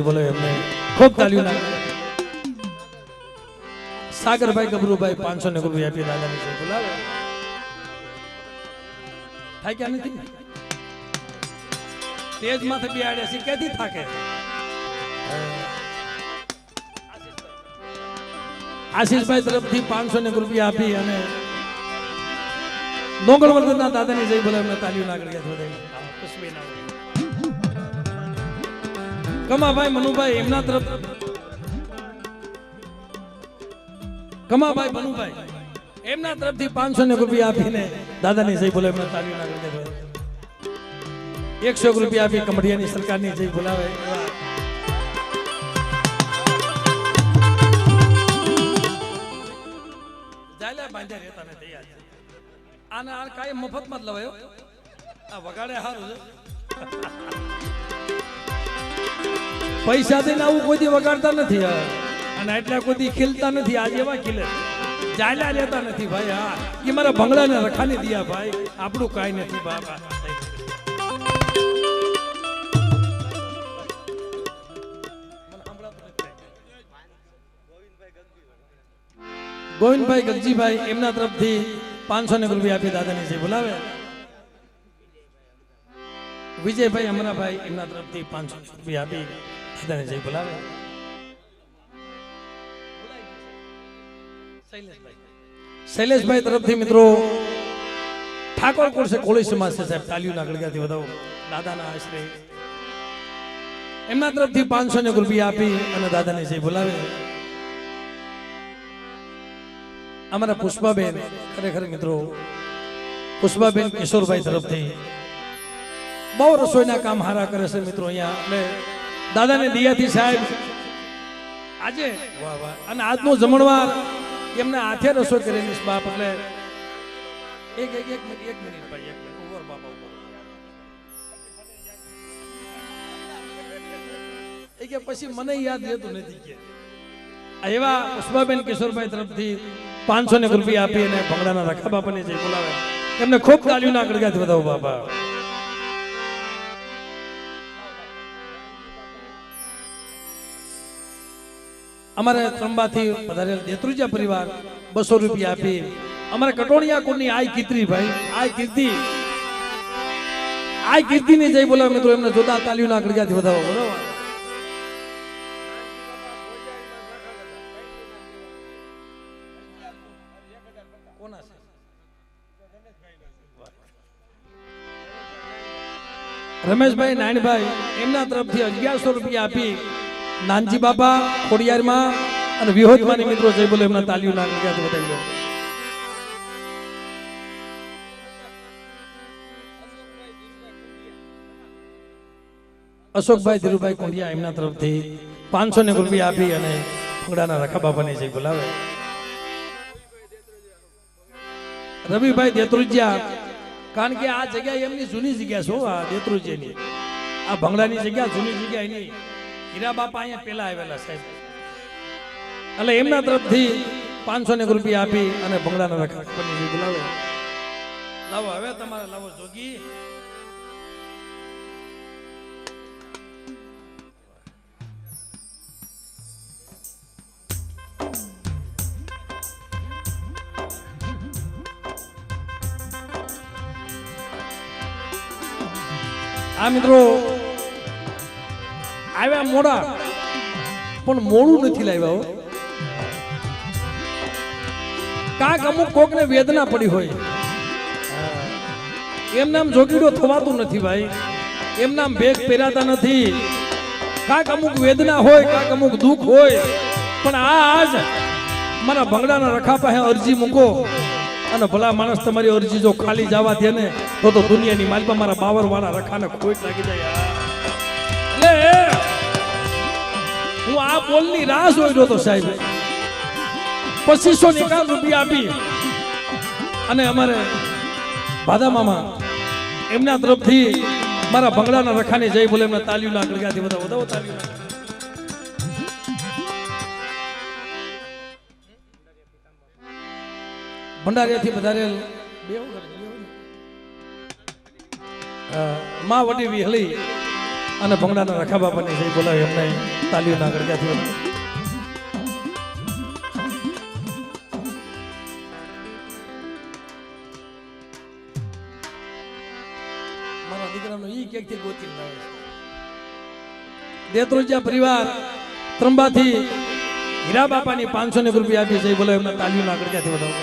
જય બોલે એમને ખૂબ તાલીઓ ના સાગરભાઈ ગબરુભાઈ 500 ને રૂપિયા આપી દાદાની જય બોલાવે થાય કે નથી તેજ માથે બેહાડે છે કેથી થાકે આશીષભાઈ તરફથી 500 ને રૂપિયા આપી અને નોંગળવર્ધનના દાદાની જય બોલે એમને તાલીઓ ના કરી કમાભાઈ મનુભાઈ એમના તરફ કમાભાઈ મનુભાઈ એમના તરફથી 500 ને રૂપિયા આપીને દાદાની જય બોલે એમને તાલીઓ ના કરી 100 રૂપિયા આપી કમડિયાની સરકારની જય બોલાવે જાયલા બાંધ્યા રહેતા ને તૈયાર આના આ કાય મફતમાં જ લવાયો આ વગાડે હારું છે પૈસા દઈને આવું કોઈ વગાડતા નથી અને એટલા કોઈ ખીલતા નથી આજે એવા ખીલે જાયલા રહેતા નથી ભાઈ હા એ મારા ભંગડાને રખાની દિયા ભાઈ આપણું કાઈ નથી બાબા ગોવિંદભાઈ ગગજીભાઈ એમના તરફથી 500 ને રૂપિયા આપી દાદાની જય બોલાવે વિજયભાઈ અમરાભાઈ એમના તરફથી 500 રૂપિયા આપી દાદાની જય બોલાવે શૈલેષભાઈ તરફથી મિત્રો ઠાકોર કોર્સે કોળી સમાજ છે સાહેબ તાલીઓ ના ગળગાથી વધાવો દાદાના આશરે એમના તરફથી 500 ને રૂપિયા આપી અને દાદાની જય બોલાવે અમારા પુષ્પાબેન ખરેખર મિત્રો પુષ્પાબેન કિશોરભાઈ તરફથી બહુ રસોઈના કામ હારા કરે છે મિત્રો અહીંયા એટલે દાદાને દિયાથી સાહેબ આજે વાહ વાહ અને આજનો જમણવાર એમને હાથે રસોઈ કરેલી બાપ એટલે એક મિનિટ ભાઈ એક મિનિટ ઉભર બાપા ઉભર એ કે પછી મને યાદ રહેતું નથી કે એવા પુષ્પાબેન કિશોરભાઈ તરફથી 500 ને રૂપિયા આપી અને ભંગડાના રખા બાપાની જય બોલાવે એમને ખૂબ તાલીઓ ના ગળગાથી વધાવો બાપા અમારે ત્રંબાથી પધારેલ દેત્રુજા પરિવાર 200 રૂપિયા આપી અમારે કટોણિયા કુળની આઈ કીર્તિ ભાઈ આઈ કીર્તિની જય બોલાવે મિત્રો એમને જોતા તાલીઓ ના ગળગાથી વધાવો બરોબર રમેશભાઈ નાયણભાઈ એમના તરફથી 1100 રૂપિયા આપી નાનજી બાપા ખોડિયારમાં અને વિહોજમાની મિત્રો જય બોલે એમના તાલીઓ ના ગળગાથી વધાવી લો અશોકભાઈ ધીરુભાઈ કોંડિયા એમના તરફથી 500 ને રૂપિયા આપી અને ભંગડાના રખા બાપાની જય બોલાવે રવિભાઈ દેત્રુજિયા કારણ કે આ જગ્યા એમની જૂની જગ્યા છો આ દેત્રુજિયાની આ ભંગડાની જગ્યા જૂની જગ્યા એની હીરા બાપા અહીંયા પેલા આવેલા સાહેબ એટલે એમના તરફથી 500 ને રૂપિયા આપી અને ભંગડાના રખા બાપાની જય બોલાવે લાવો હવે તમારે લાવો જોગી આ મિત્રો આવ્યા મોડા પણ મોડું નથી લાવ્યા કાક અમુક કોક ને વેદના પડી હોય એમ નામ જોગીડો થવાતું નથી ભાઈ એમ નામ ભેગ પહેરાતા નથી કાક અમુક વેદના હોય કાક અમુક દુઃખ હોય પણ આજ મારા ભંગડાના રખા પાસે અરજી મૂકો અને ભલા માણસ તમારી અરજી જો ખાલી જવા દે ને તો દુનિયાની માલપા મારા બાવર વાળા રખાને ખોટ લાગી જાય એટલે હું આ બોલની રાહ જોઈ રહ્યો તો સાહેબ 2551 રૂપિયા આપી અને અમારે ભાદા મામા એમના તરફથી મારા ભંગડાના રખાને જય બોલે એમના તાલીઓ ના ગળગાથી વધાવો તાલીઓ ભંડારીયાથી પધારેલ માં વડી વિહળી અને ભંગડાના રખા બાપાની જય બોલાવી એમને તાલીઓના ગળગાથી મારા દીકરાનો ઈ ક્યાંકથી ગોતી લાવે છે. દેત્રોજા પરિવાર ત્રંબાથી હીરા બાપાની 500 રૂપિયા આપી જય બોલાવી એમને તાલીઓના ગળગાથી વધાવો.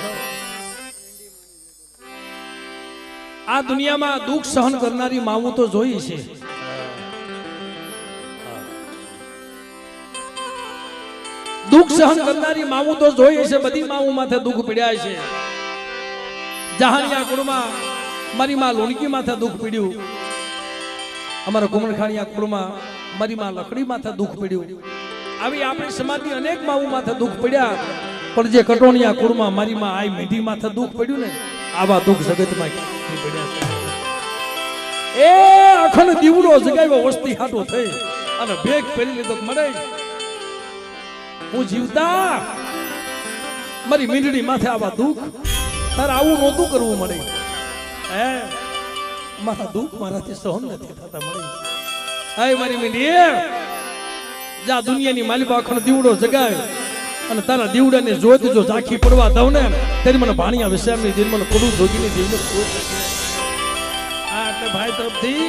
આ દુનિયામાં દુઃખ સહન કરનારી માવું તો જોઈ છે. દુઃખ સહન કરનારી માવું તો જોઈ છે. બધી માવું માથે દુઃખ પડ્યા છે. જહાનિયા કુળમાં મારી માં લોણકી માથે દુઃખ પડ્યું. અમારા કુમરખાણીયા કુળમાં મારી માં લકડી માથે દુઃખ પડ્યું. આવી આપણી સમાજની અનેક માવું માથે દુઃખ પડ્યા. પણ જે કટોણિયા કુળમાં મારી માં આઈ મેઢી માથે દુઃખ પડ્યું ને, આવા દુઃખ જગતમાં પડ્યા છે. એ અખંડ દીવડો જગાવ્યો વસ્તી હાટો થઈ અને ભેગ પહેરી લીધો. મળે હું જીવતા મારી મીંડળી માથે આવા દુઃખ, તારે આવું નહોતું કરવું. મળે હે મારા દુઃખ મારાથી સહન નથી થતા. મળે હે મારી મીંડળી, જા દુનિયાની માલિક અખંડ દીવડો જગાવ્યો અને તારા દીવડાને જોત જો ઝાંખી પડવા દઉં ને તેની મને ભાણિયા વિશ્રામની દિન મને કોડું જોગીની દિન એટલે ભાઈ તરફથી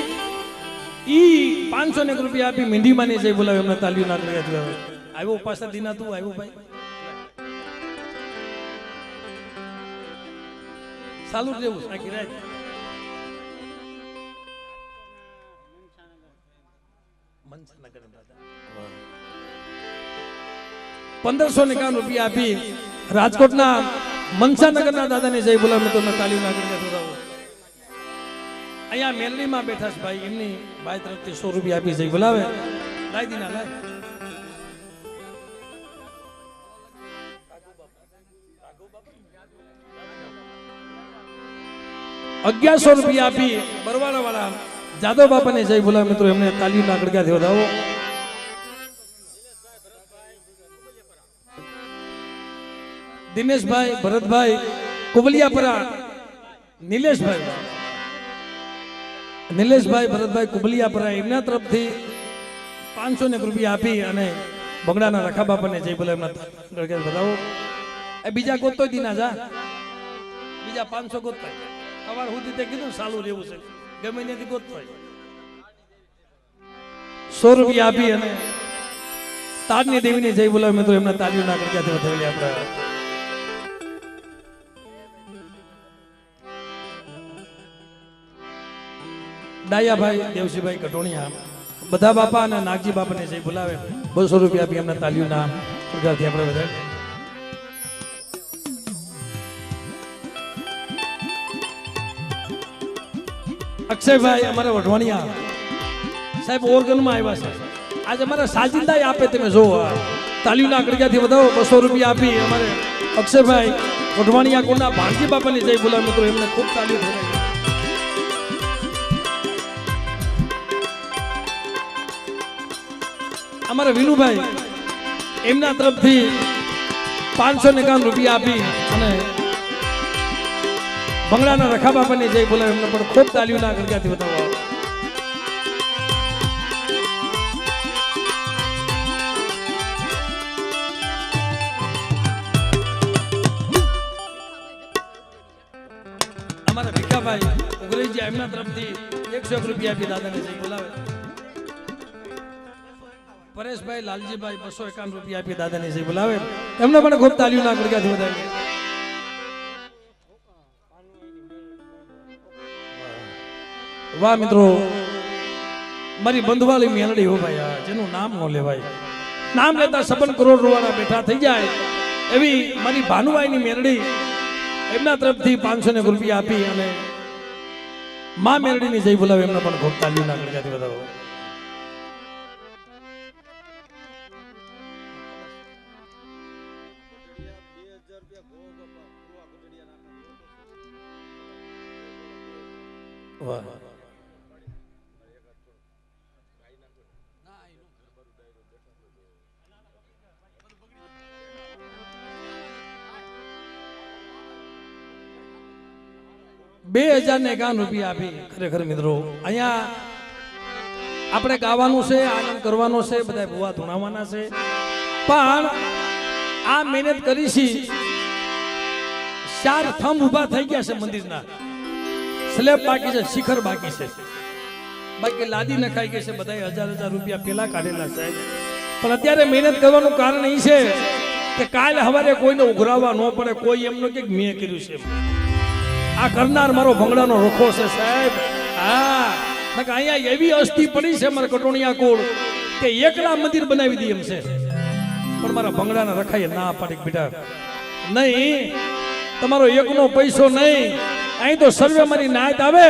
ઈ 500 રૂપિયા આપી મીંઢી માની જઈ બોલાવે એમને તાલીઓ ના કર્યા. આવ્યો પાછા દીના તું આવ્યો ભાઈ ચાલુ રહેવું આખી રાત. મનસાનગર દાદા 1551 રૂપિયા આપી રાજકોટના મનસાનગરના દાદાને જઈ બોલાવે તમને તાલીઓ ના કર્યા. અહીંયા મેલડીમાં બેઠા છે ભાઈ, એમની ભાઈ તરફથી 100 રૂપિયા આપી જઈ બોલાવે. લાઈ દીના લાય. 1100 રૂપિયા આપી બરવાડા વાળા જાદવ બાપાને જઈ બોલાવે. મિત્રો એમને તાલીઓના ગળગાથી વધાવો. દિનેશભાઈ ભરતભાઈ કુબલિયાપરા, નિલેશભાઈ ભરતભાઈ કુબલિયાપરા એમના તરફથી 500 રૂપિયા આપી અને બગડાના રખા બાપાને જઈ બોલાવે એમના ગળગાથી વધાવો. એ બીજા ગોતતો દીના જા, બીજા 500 ગોતતા સવાર સુધી તે કીધું ચાલુ રહેવું છે, ગમે ત્યાંથી ગોતતો 100 રૂપિયા આપી અને તારની દેવીને જઈ બોલાવે. મિત્રો એમના તાલીઓના ગળગાથી વધાવેલી આપણે ડાયાભાઈ દેવસીભાઈ કટોણિયા બધા બાપા અને નાગજી બાપાને જઈ બોલાવે. 200 રૂપિયા આપી એમના તાલીઓના ગળગાથી આપણે વધારે. અક્ષયભાઈ અમારા વઢવાણિયા સાહેબ ઓર્ગનમાં આવ્યા છે આજે અમારા સાજિંદા આપે. તમે જોવો તાલીઓના ગળગાથી વધાવો. 200 રૂપિયા આપી અમારે અક્ષયભાઈ વઢવાણિયા કોના ભાણજી બાપાને જઈ બોલાવે. મિત્રો એમને ખૂબ તાલીઓ થઈ. અમારા વિનુભાઈ એમના તરફથી 551 રૂપિયા આપી અને ભંગડાના રખા બાપાને જઈ બોલાવે. એમને પણ ખૂબ તાલીઓના ગળગાથી વધાવો. અમારા ભીખાભાઈ ઉગરેજી એમના તરફથી 101 રૂપિયા આપી દાદાને જઈ બોલાવે. પરેશભાઈ લાલજીભાઈ 251 રૂપિયા આપી દાદાને જઈ બોલાવે. એમને પણ ખૂબ તાલીઓના ગળગાથી વધાવે. વાહ મિત્રો, મારી બંધવાળી મેલડી હો ભાઈ, જેનું નામ ન લેવાય. નામ લેતા સબન કરોડ રૂવાના બેઠા થઈ જાય એવી મારી ભાનુભાઈની મેલડી એમના તરફથી 500 રૂપિયા આપી અને માં મેલડીની જઈ બોલાવે. એમને પણ ખૂબ તાલીઓના ગળગાથી વધાવો. વાહ 2051 રૂપિયા આપી. ખરેખર મિત્રો અહીંયા આપણે ગાવાનું છે, આનંદ કરવાનો છે, બધા ભૂવા ધૂણાવાના છે, પણ આ મહેનત કરી છે. 4 થંભ ઊભા થઈ ગયા છે મંદિરના, સ્લેબ બાકી છે, શિખર બાકી છે, બાકી લાદી નખાઈ ગઈ છે. બધા 1000 રૂપિયા પેલા કાઢેલા છે, પણ અત્યારે મહેનત કરવાનું કારણ એ છે કે કાલે સવારે કોઈને ઉઘરાવવા ન પડે. કોઈ એમનો કે મેં કર્યું છે, આ કરનાર મારો ભંગડાનો રખો છે સાહેબ. હા, અહીંયા એવી અસ્થિ પડી છે મારા કટોણિયા કુળ કે એકલા મંદિર બનાવી દે એમ છે, પણ મારા ભંગડાના રખાય ના પાડી બેટા નહીં. તમારો એકનો પૈસો નહીં, અહીં તો સર્વે મારી નાયત આવે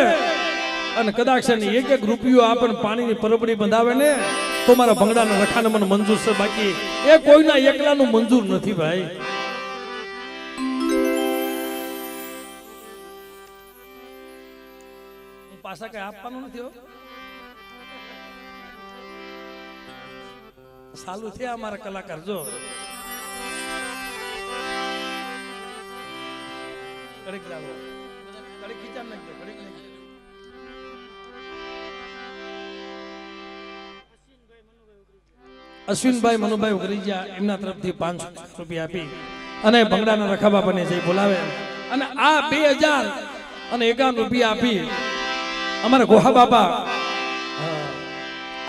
અને કદાચ એક રૂપિયો આપણને પાણીની પરબડી બંધાવે ને તો મારા ભંગડાના રખાને મને મંજૂર છે, બાકી એ કોઈના એકલાનું મંજૂર નથી ભાઈ. પાછા કઈ આપવાનું નથી. સાલું થયા અમારા કલાકાર. જો કડીક લાવો, કડીક ખીચા નાખજો, કડીક નાખજો. અશ્વિનભાઈ મનુભાઈ ઉગરીજા એમના તરફથી 500 રૂપિયા આપી અને ભંગડાના રખાબા બને જઈ બોલાવે અને આ 2051 રૂપિયા આપી અમારા ગોહા બાપા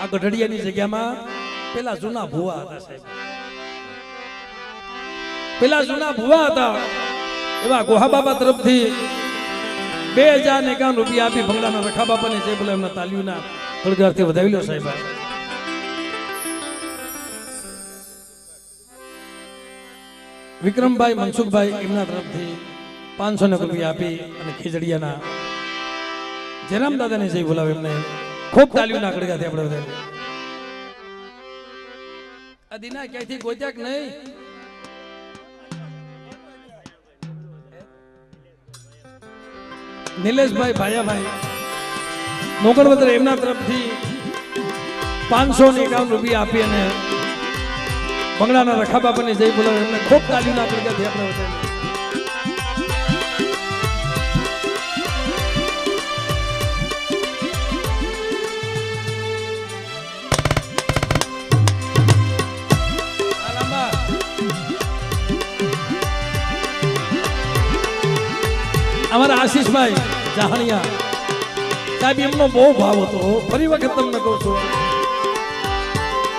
આ ગઢડિયાની જગ્યામાં પેલા જૂના ભુવા હતા સાહેબ, પેલા જૂના ભુવા હતા એવા ગોહા બાપા તરફથી 2051 રૂપિયા આપી ભંગડાના રખા બાપાને જે બોલે એમના તાલીઓના ગળગારથી વધાવી લો સાહેબ. વિક્રમભાઈ મનસુખભાઈ એમના તરફથી 500 રૂપિયા આપી અને ખીજડીયાના જયરામ દાદાને જઈ બોલાવે એમને ખૂબ તાલીઓના ગળગારથી આપણે વધાવી. અદીના ક્યાંથી ગોત્યા કે નહીં? નિલેશભાઈ ભાયાભાઈ મોગણવદર એમના તરફથી 551 રૂપિયા આપી અને બંગલાના રખા બાપાને જઈ બોલાવે એમને ખૂબ તાલીઓના ગળગારથી આપણે વધાવી. અમારા આશીષભાઈ જાહણિયા સાહેબ એમનો બહુ ભાવ હતો, ફરી વખત તમને કહું છું.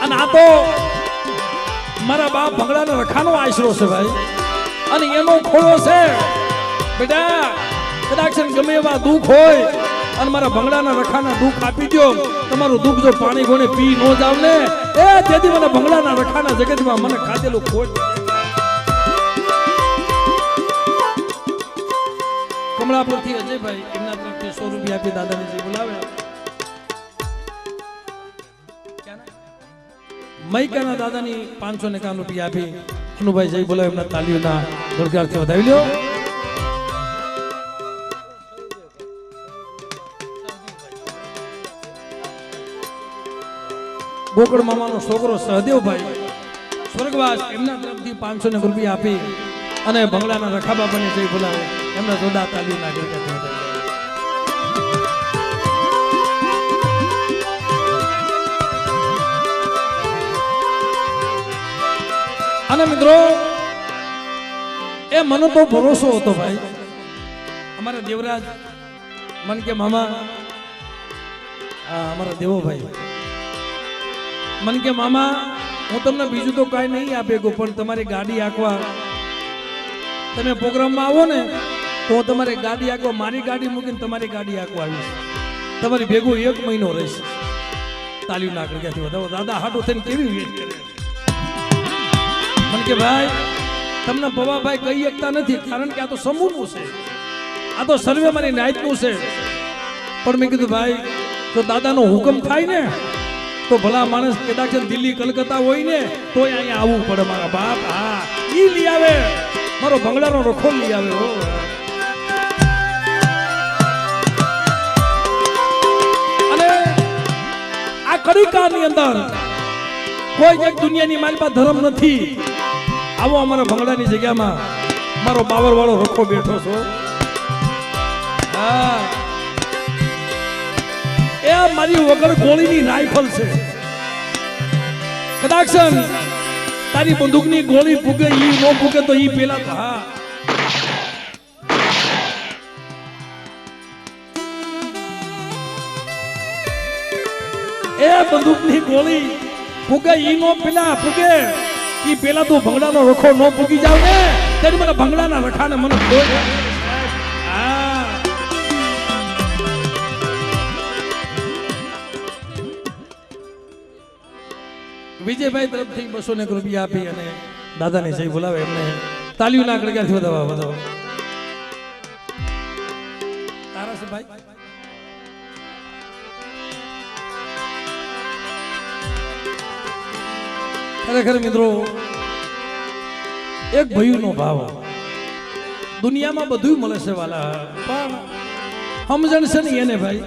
અને આ તો મારા બાપ ભંગડાના રખાનો આશરો છે ભાઈ, અને એનો ખોળો છે બેટા. કદાચ ગમે એવા દુઃખ હોય અને મારા ભંગડાના રખાના દુઃખ આપી દો, તમારું દુઃખ જો પાણી ગોણે પી ન જાવ ને એ તેથી મને ભંગડાના રખાના જગતમાં મને ખાધેલું ખોટ. કમળાપુરથી અજયભાઈ એમના તરફથી 100 રૂપિયા આપી દાદાને જે બોલાવે. મૈકાના દાદાની 551 રૂપિયા આપી અનુભાઈ જઈ બોલાવે એમના તાલીઓના ગળગારથી વધાવી લ્યો. ગોકળ મામાનો છોકરો સહદેવભાઈ સ્વર્ગવાસ એમના તરફથી 500 રૂપિયા આપી અને ભંગડાના રખા બાપાને જઈ બોલાવે એમના જોડા તાલીઓના ગળગારથી વધાવી. અને મિત્રો એ મને તો ભરોસો હતો ભાઈ, અમારા દેવરાજ મન કે મામા, અમારા દેવોભાઈ મન કે મામા હું તમને બીજું તો કાંઈ નહીં આપે પણ તમારી ગાડી આંકવા તમે પ્રોગ્રામમાં આવો ને તો તમારી ગાડી આંકવા, મારી ગાડી મૂકીને તમારી ગાડી આંકવા આવીશ, તમારી ભેગું 1 મહિનો રહીશ. તાલીઓ ના ગળગારથી વધાવો. દાદા હાટો થઈને કેવી વેટ કરે કે ભાઈ તમને પવાભાઈ કહી શકતા નથી, કારણ કે આ તો સમૂહનું છે, આ તો સર્વે મારી નાયતનું છે. પણ મેં કીધું ભાઈ જો દાદાનો હુકમ થાય ને તો ભલા માણસ કદાચ દિલ્હી કલકત્તા હોય ને તોય અહીંયા આવવું પડે મારા બાપ. હા ઈ લઈ આવે, મારો ભંગડાનો રખો લઈ આવે. અને આ કડીકાની અંદર કોઈ એક દુનિયાની મારી પાસે ધર્મ નથી. આવો અમારા ભંગડાની જગ્યામાં મારો બાવર વાળો રખો બેઠો છો. હા એ આ મારી વગર ગોળીની રાઇફલ છે. કદાચ તારી બંદૂકની ગોળી ફૂગે ઈ નો ફૂગે તો ઈ પેલા તો હા એ બંદૂકની ગોળી ફૂગે ઈ નો પેલા ફૂગે ઈ પેલા તો ભંગડાનો રખો નો ફૂગી જાવ ને ત્યારે મને ભંગડાના રખાને મને ખોય. હા વિજયભાઈ તરફથી 200 રૂપિયા આપી અને દાદાને જઈ બોલાવે એમને તાલીઓ ના કડકાથી વધાવો વધાવો. તારા છે ભાઈ ખરેખર મિત્રો એક ભયુનો ભાવ દુનિયામાં બધું મળે છે વાલા પણ સમજણ છે ને એને ભાઈ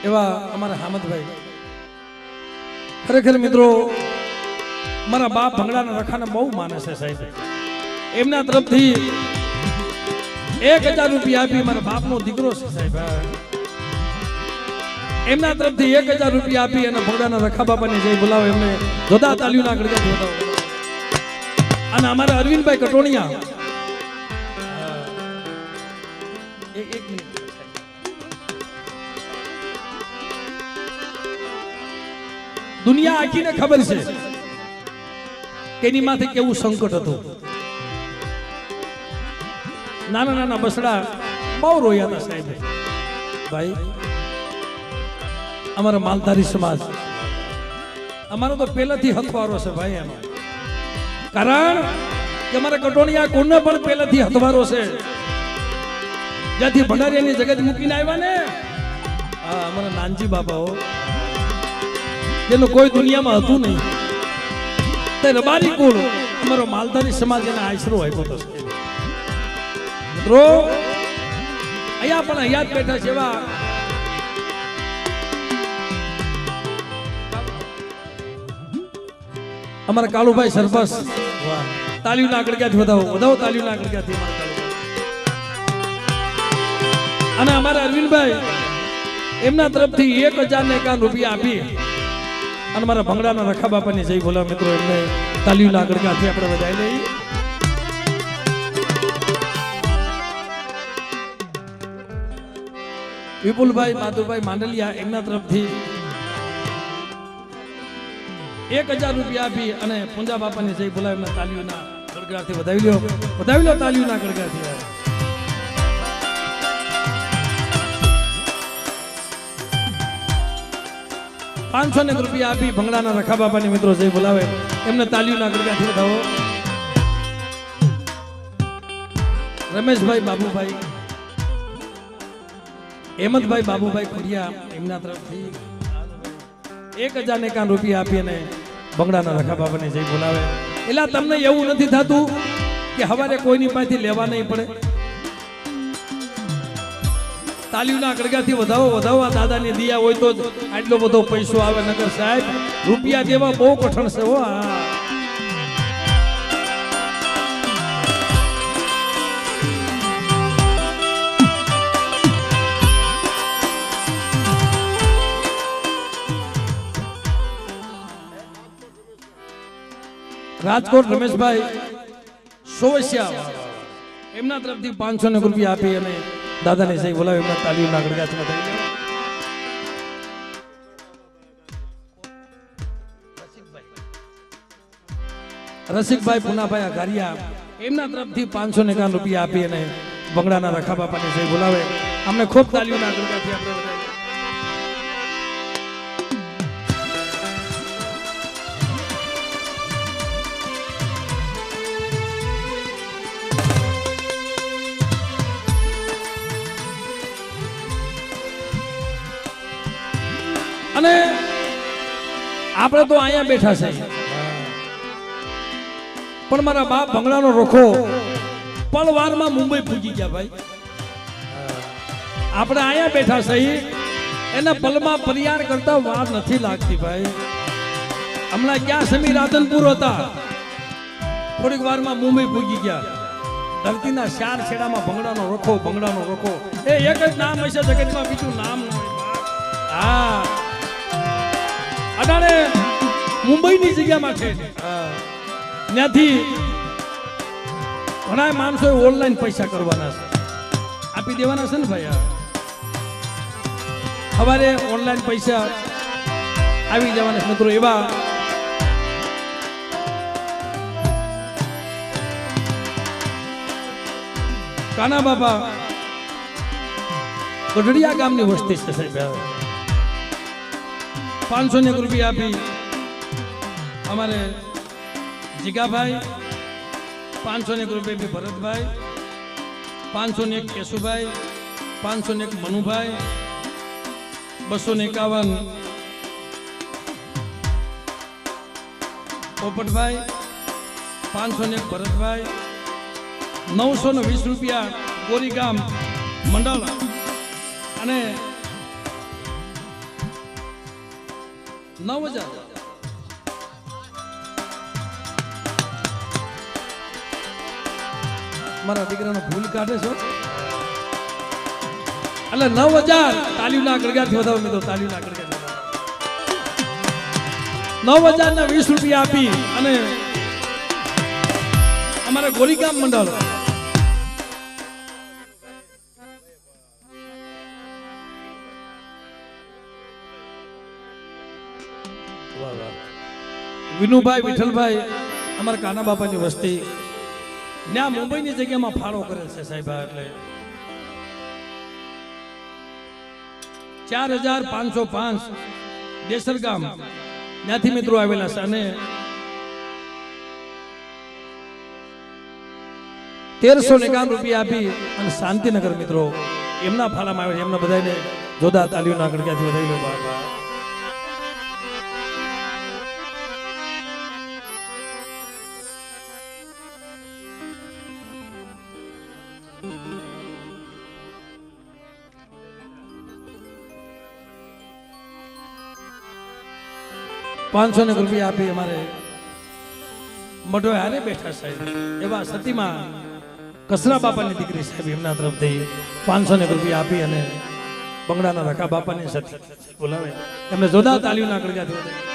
એવા અમારા હામદભાઈ ખરેખર મિત્રો મારા બાપ ભંગડાના રખાને બહુ માને છે સાહેબ. એમના તરફથી 1000 રૂપિયા આપી મારા બાપનો દીકરો છે સાહેબ. એમના તરફથી 1000 રૂપિયા આપી અને ભંગડાના રખા બાપાને જઈ બોલાવો એમને જોદા તાલીઓના ગળગા બોલાવો. અને અમારા અરવિંદભાઈ કટોણિયા એક મિનિટ દુનિયા આખીને ખબર છે કે એની માથે કેવું સંકટ હતું. નાના નાના બસડા બહુ રોયા હતા સાહેબ. ભાઈ અમારો માલધારી સમાજ અમારો તો પહેલાથી હથવારો છે ભાઈ. એનો કારણ કે અમારા કટોણિયા કોને પણ પહેલાથી હથવારો છે. જ્યાંથી ભંડારીયાની જગત મૂકીને આવ્યા ને હા અમારા નાનજી બાબાઓ જેનું કોઈ દુનિયામાં હતું નહીં તે રબારી કુળ અમારો માલધારી સમાજ એના આશરો આપ્યો હતો. મિત્રો અહીંયા પણ અહીંયા જ બેઠા છે એવા અમારા કાળુભાઈ સરપંચ તાલીઓના ગળગાથી વધાવો વધાવો તાલીઓના ગળગાથી અને અમારા અરવિંદભાઈ એમના તરફથી 1051 રૂપિયા આપી અને મારા ભંગડાના રખા બાપાની જય બોલા મિત્રો એમને તાલીઓના ગળગાથી આપણે વધાવી લઈએ. વિપુલભાઈ માધુભાઈ માંડલિયા એમના તરફથી 1000 રૂપિયા આપી અને પૂંજા બાપાની જય બોલા એમને તાલીઓના ગળગાથી વધાવી લો તાલીઓના ગળગાથી. 500 રૂપિયા આપી ભંગડાના રખા બાપાની મિત્રો જય બોલાવે એમને તાલીઓના ગળગાથી વધાવો. રમેશભાઈ બાબુભાઈ હેમંતભાઈ બાબુભાઈ ખુડિયા એમના તરફથી 1051 રૂપિયા આપી અને ભંગડાના રખા બાપાની જય બોલાવે. એટલે તમને એવું નથી થતું કે હવારે કોઈની પાસેથી લેવા નહીં પડે. તાલીઓના ગળગાથી વધાવો દાદાની દિયા હોય તો આટલો બધો પૈસો આવે. નગર સાહેબ રૂપિયા જેવા બહુ કઠણ છે હો. રાજકોટ રમેશભાઈ સોવસિયા એમના તરફથી 500 રૂપિયા આપી અને દાદાને જય બોલાવે એમના તાલીઓના ગળગાથી વધાવી. રસિકભાઈ પુનાભાઈ આઘારિયા એમના તરફથી 551 રૂપિયા આપી અને ભંગડાના રખા બાપાને જય બોલાવે અમને ખૂબ તાલીઓના ગળગાથી આપણે વધાવી. અને આપણે તો અહીંયા બેઠા છે પણ મારા બાપ ભંગડાનો રખો પળવારમાં મુંબઈ પૂજી ગયા ભાઈ. આપણે અહીંયા બેઠા છે એના પલમાં પરિયાર કરતા વાર નથી લાગતી ભાઈ. હમણાં ક્યાં સમીર રાધનપુર હતા થોડીક વારમાં મુંબઈ પૂજી ગયા. ધરતીના ચાર છેડામાં ભંગડાનો રખો એ એક જ નામ હશે જગતમાં, બીજું નામ ન હોય. હા, અડાણે મુંબઈની જગ્યામાં છે, ત્યાંથી ઘણા માણસો ઓનલાઈન પૈસા કરવાના છે, આપી દેવાના છે ને ભાઈ. સવારે ઓનલાઈન પૈસા આવી જવાના મિત્રો. એવા કાના બાપા ગઢડિયા ગામની વસ્તી છે સાહેબ. 500 રૂપિયા આપી અમારે જીગાભાઈ, 500 રૂપિયા ભરતભાઈ, 501 કેશુભાઈ, 501 મનુભાઈ, 251 પોપટભાઈ, 501 ભરતભાઈ, 920 રૂપિયા ગોરીગામ મંડળ અને 9000 મારા દીકરાનો ભૂલ કાઢે છો એટલે 9000 તાલીના ગળગાથી વધાવો મિત્રો. તાલીના ગળગાથી 9000 20 રૂપિયા આપી અને અમારા ગોરીગામ મંડળ વિનુભાઈ વિઠ્ઠલભાઈ અમારા કાના બાપાની વસ્તી ત્યાં મુંબઈની જગ્યામાં ફાળો કરેલ છે સાહેબ. એટલે 4505 દેસર ગામ ત્યાંથી મિત્રો આવેલા છે અને 1351 રૂપિયા આપી અને શાંતિનગર મિત્રો એમના ફાળામાં આવે છે. એમના બધાને જોરદાર તાલીઓના ગળગાથી વધાવી લો. બાપા ₹500 આપી અમારે મઢો હારે બેઠા સાહેબ એવા સતીમાં કસરા બાપાની દીકરી સાહેબ એમના તરફથી ₹500 આપી અને બંગડાના રખા બાપાની સતી બોલાવે એમને જોરદાર તાલીઓના ગળગાથી વધાવી.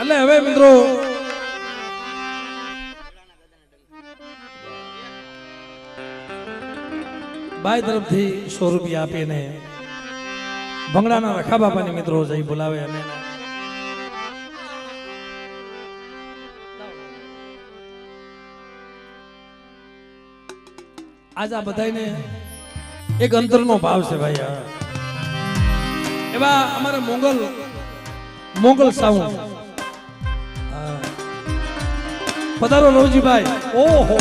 એટલે હવે મિત્રો બાઈ તરફથી ₹100 આપીને ભંગડાના રખા બાપાની મિત્રો જઈ બોલાવે અને આજ આ બધાને એક અંતરનો ભાવ છે ભાઈ. એવા અમારા મોગલ સાઉન્ડ પધારો રવજીભાઈ. ઓહો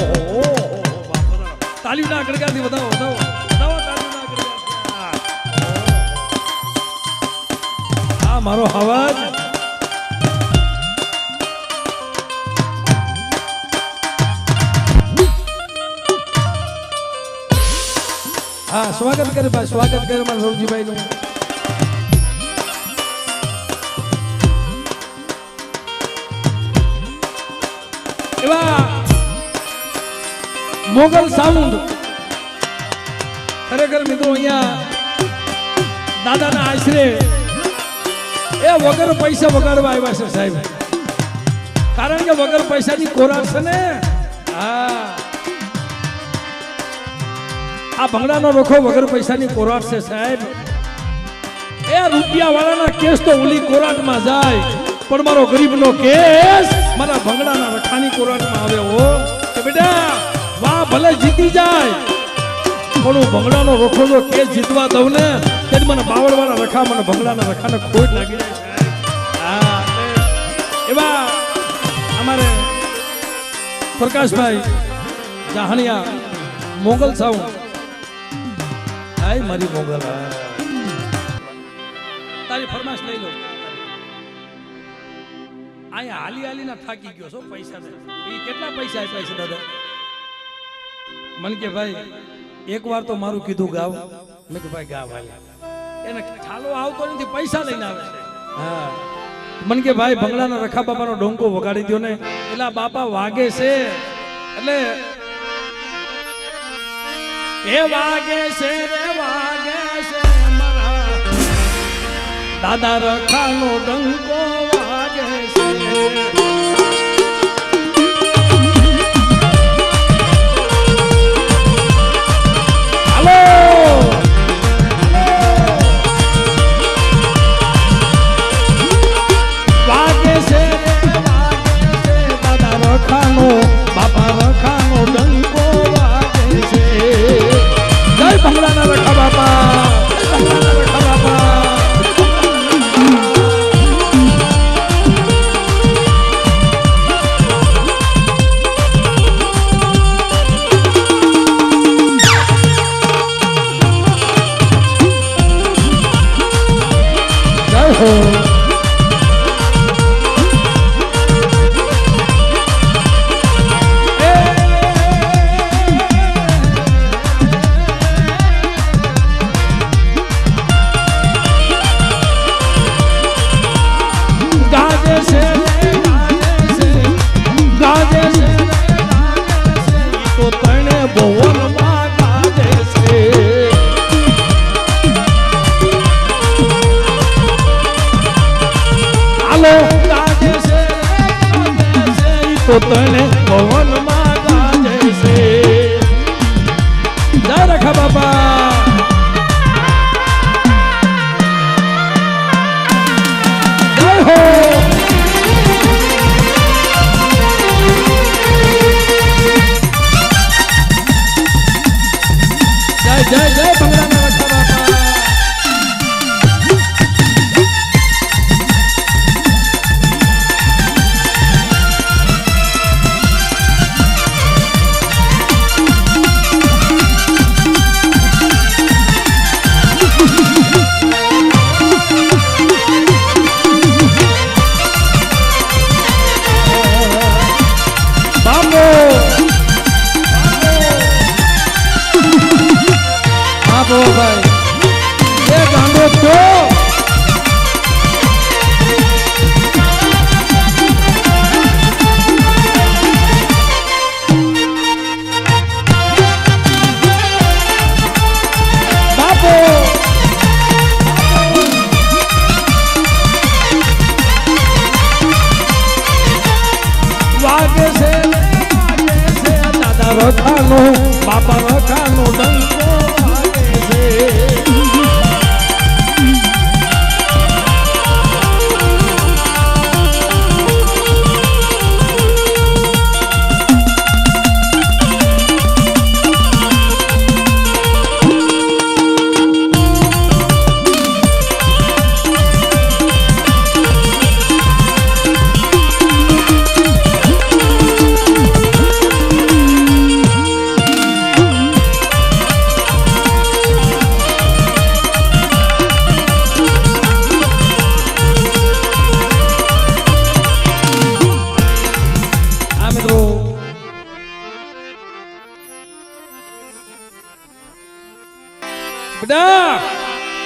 તાલીના ગળગાથી વધાવો તાલીના ગળગાથી. આ મારો અવાજ હા સ્વાગત કરે ભાઈ, સ્વાગત કરે મારા રવજીભાઈ નું. એવા મોગલ સાઉન્ડ ખરેખર મિત્રો અહીંયા દાદાના આશરે એ વગર પૈસા વગાડવા આવ્યા છે સાહેબ. કારણ કે વગર પૈસાની ખોરાક છે ને. હા આ ભંગડાનો રખો વગર પૈસાની કોરાટ છે સાહેબ. એ રૂપિયા વાળાના કેસ તો ઓલી કોરાટમાં જાય પણ મારો ગરીબનો કેસ મારા ભંગડાના રખાની કોરાટમાં આવે. હો કે બેટા વાહ ભલે જીતી જાય પણ હું ભંગડાનો રખો જો કેસ જીતવા દઉં ને ત્યારે મને બાવળવાળા રખા મને ભંગડાના રખાને ખોટ લાગી જાય સાહેબ. હા એવા અમારે પ્રકાશભાઈ જાહણિયા મોગલ સાઉન્ડ મારી મોગલ તારી ફરમાશ લઈ લો. અહીંયા હાલી હાલીના થાકી ગયો છો પૈસા ને. એ કેટલા પૈસા આપ્યા છે દાદા? મન કે ભાઈ એક વાર તો મારું કીધું ગાવ. મેં કે ભાઈ ગાવ હાલ. એને ઠાલો આવતો નથી, પૈસા લઈને આવે છે. હા મન કે ભાઈ ભંગડાના રખા બાપાનો ડોંકો વગાડી દો ને. એટલે બાપા વાગે છે એટલે એ વાગે છે રે વાગે છે મારા દાદા રખાનો ડંકો વાગે છે. હાલો વાગે છે રે વાગે છે દાદા રખાનો બાપા રખાનો ડંકો વાગે છે. જય ભંગડાના રખા બાપા, ભંગડાના રખા બાપા. જય હો. તને ભવનમાં ગાજે છે. જય રખા બાપા. જય હો. જય જય જય ભંગડાના રખા બાપા. ભાઈ એ ગાંડો તો બાપો વાગે છે દાદા રખાનો બાપા રખાનો ડંકો.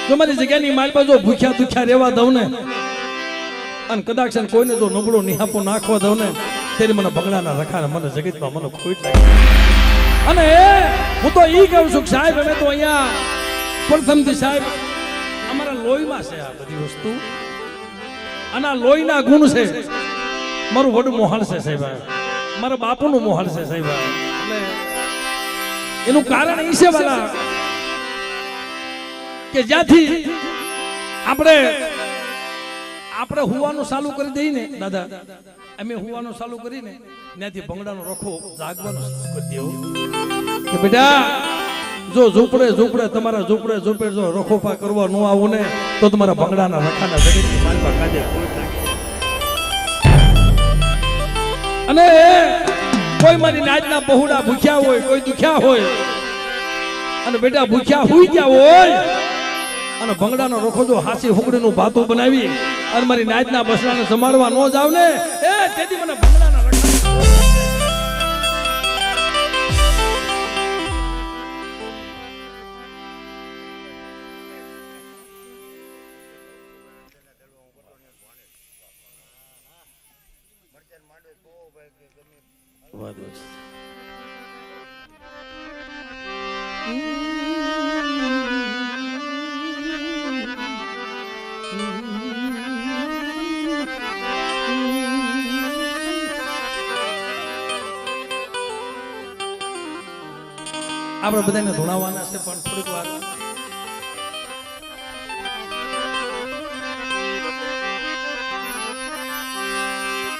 જો મારી જગ્યાની માલપા જો ભૂખ્યા દુખ્યા રહેવા દઉં ને અને કદાચ કોઈને જો નબળો નિહાપો નાખવા દઉં ને ત્યારે મને ભંગડાના રખાને મને જગતમાં મને ખોટ લાગે. અને હું તો ઈ કહું છું સાહેબ અમે તો અહીંયા પ્રથમથી સાહેબ અમારા લોહીમાં છે આ બધી વસ્તુ અને આ લોહીના ગુણ છે. મારું વડું મોહાલ છે સાહેબ, મારા બાપુનું મોહાલ છે સાહેબ. એટલે એનું કારણ એ છે વાલા કે જ્યાંથી આપણે હુવાનું ચાલુ કરી દઈએ ને દાદા, અમે હુવાનું ચાલુ કરીને ત્યાંથી ભંગડાનો રખો જાગવાનું કરી દેવો કે બેટા જો ઝૂંપડે તમારા ઝૂંપડે જો રખોપા કરવા ન આવું ને તો તમારા ભંગડાના રખાના જગતની માલપા કાજે કોઈ લાગે. અને કોઈ મારી નાજના બહુડા ભૂખ્યા હોય, કોઈ દુખ્યા હોય અને બેટા ભૂખ્યા હુઈ ગયા હોય અને ભંગડાનો રખો જો હાસી હુકડીનું ભાતું બનાવી અને મારી નાચના બસડાને સંભાળવા ન જાવ ને એ તેથી મને ભંગડાના રખા આપણે બધાને ધોણાવાના છે પણ થોડીક વાર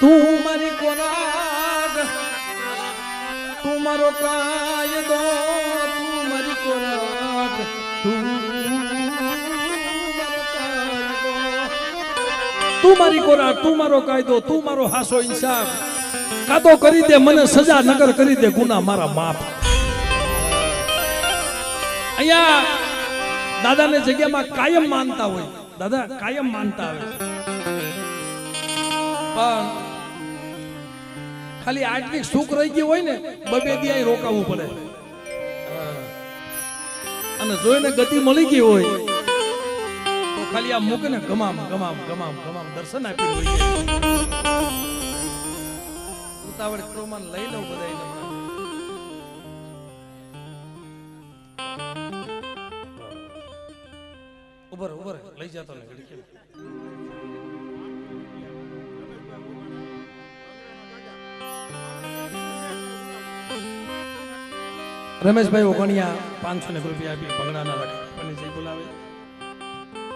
તું મારી કોરાગ તું મારો કાયદો તું મારી કોરાગ તું મારી કોરાગ તું મારો કાયદો તું મારો હાસો ઇન્સાફ કાતો કરી દે મને સજા નગર કરી દે ગુના મારા માફ અહીંયા દાદાને જગ્યામાં કાયમ માનતા હોય દાદા કાયમ માનતા હોય પણ ખાલી આટલી સુખ રહી ગઈ હોય ને બબે દિયા રોકાવું પડે અને જોઈને ગતિ મળી ગઈ હોય તો ખાલી આ મૂકે ને ગમામ ગમામ ગમામ ગમામ દર્શન આપી હોય ઉતાવળ પ્રમાણ લઈ લઉં બધાને ઉભર ઉભર લઈ જતો ને ઘડી રમેશભાઈ ઓગણિયા 500 રૂપિયા આપી ભંગડાના રખા જઈ બોલાવે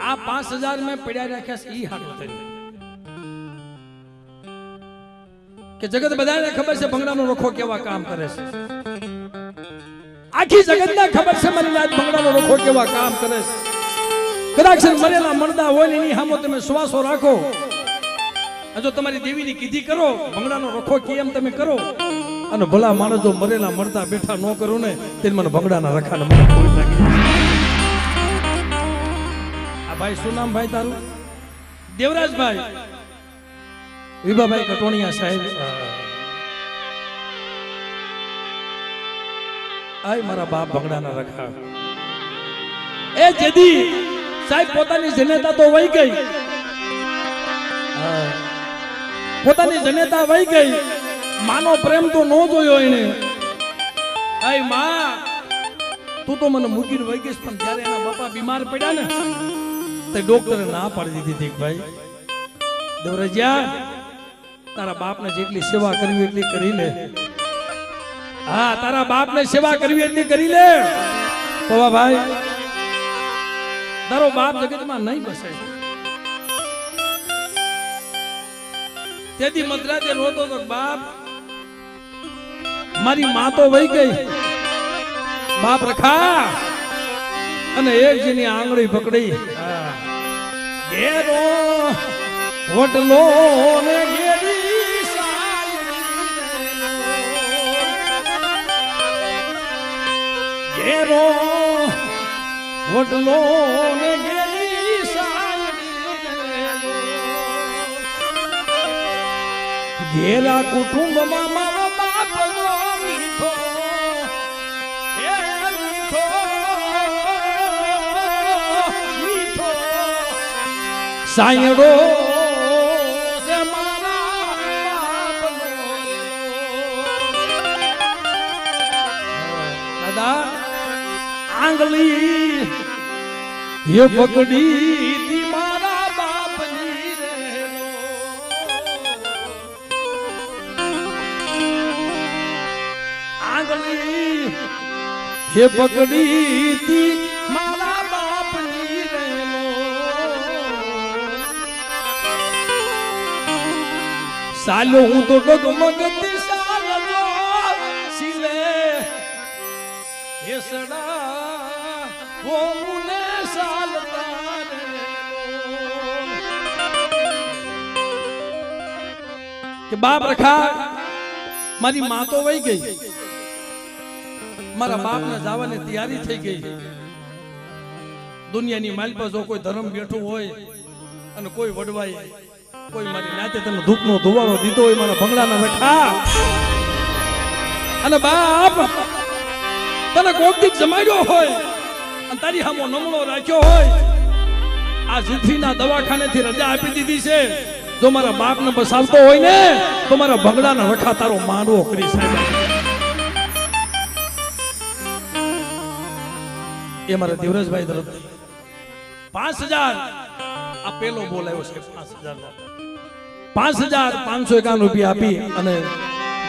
આ 5000 મેં પડ્યા રાખ્યા છે ઈ હાટો થઈ કે જગત બધાને ખબર છે ભંગડાનો રખો કેવા કામ કરે છે આખી જગતને ખબર છે મારી નાત ભંગડાનો રખો કેવા કામ કરે છે કદાચ મરેલા મરદા હોય ને એની સામે તમે શ્વાસો રાખો જો તમારી દેવીની કીધી કરો ભંગડાનો રખો કેમ તમે કરો અને ભલા માણસ જો મરેલા મરદા બેઠા ન કરો ને તે મને ભંગડાના રખાને મને કોઈ લાગી આ ભાઈ શું નામ ભાઈ તારું દેવરાજભાઈ વિભાભાઈ કટોણિયા સાહેબ આય મારા બાપ ભંગડાના રખા એ જેદી સાહેબ પોતાની જનેતા તો વહી ગઈ પોતાની જનેતા વહી ગઈ માનો પ્રેમ તો ન જોયો એને આય માં તું તો મને મૂકીને વહી ગઈશ પણ જ્યારે એના બાપા બીમાર પડ્યા ને તે ડોક્ટરે ના પાડી દીધી ભાઈ દેવરાજ્યા તારા બાપને જેટલી સેવા કરવી એટલી કરી લે હા તારા બાપને સેવા કરવી એટલી કરી લે પવા ભાઈ તારો બાપ જગતમાં નહીં બસે તેથી મધરાતે રોતો તો બાપ મારી માં તો વહી ગઈ બાપ રખા અને એક જેની આંગળી પકડી ઘેરો હોટલો ને ઘેરી ઘેરો હોટલો ને ઘેરી ઘેરા કુટુંબમાં મારો બાપ મીઠો મીઠો સાયડો છે મારા દાદા આંગળી ये पकड़ी थी मारा बाप जी आंगली ये पकड़ी थी मारा बाप जी सालो हूँ तो डगमगती साल जो सिले ये सड़ा वो मुने કે બાપ રખા મારી માં તો વહી ગઈ મારા બાપ ને જવાની તૈયારી થઈ ગઈ દુનિયાની માલ પર જો કોઈ ધર્મ બેઠું હોય અને કોઈ વડવાઈ કોઈ મારી નાતે તને ધૂપનો ધુવાળો દીધો હોય મારા ભંગડાના રખા અને બાપ તને કોકથી જમાડ્યો હોય અને તારી સામો નમણો રાખ્યો હોય આ જીથીના દવાખાનેથી રજા આપી દીધી છે જો મારા બાપને બસાવતો હોય ને તો મારા ભંગડાના રખા તારો માંડવો કરી સાહેબ એ મારા દેવરાજભાઈ તરફથી 5000 આ પેલો બોલાયો છે 5551 રૂપિયા આપી અને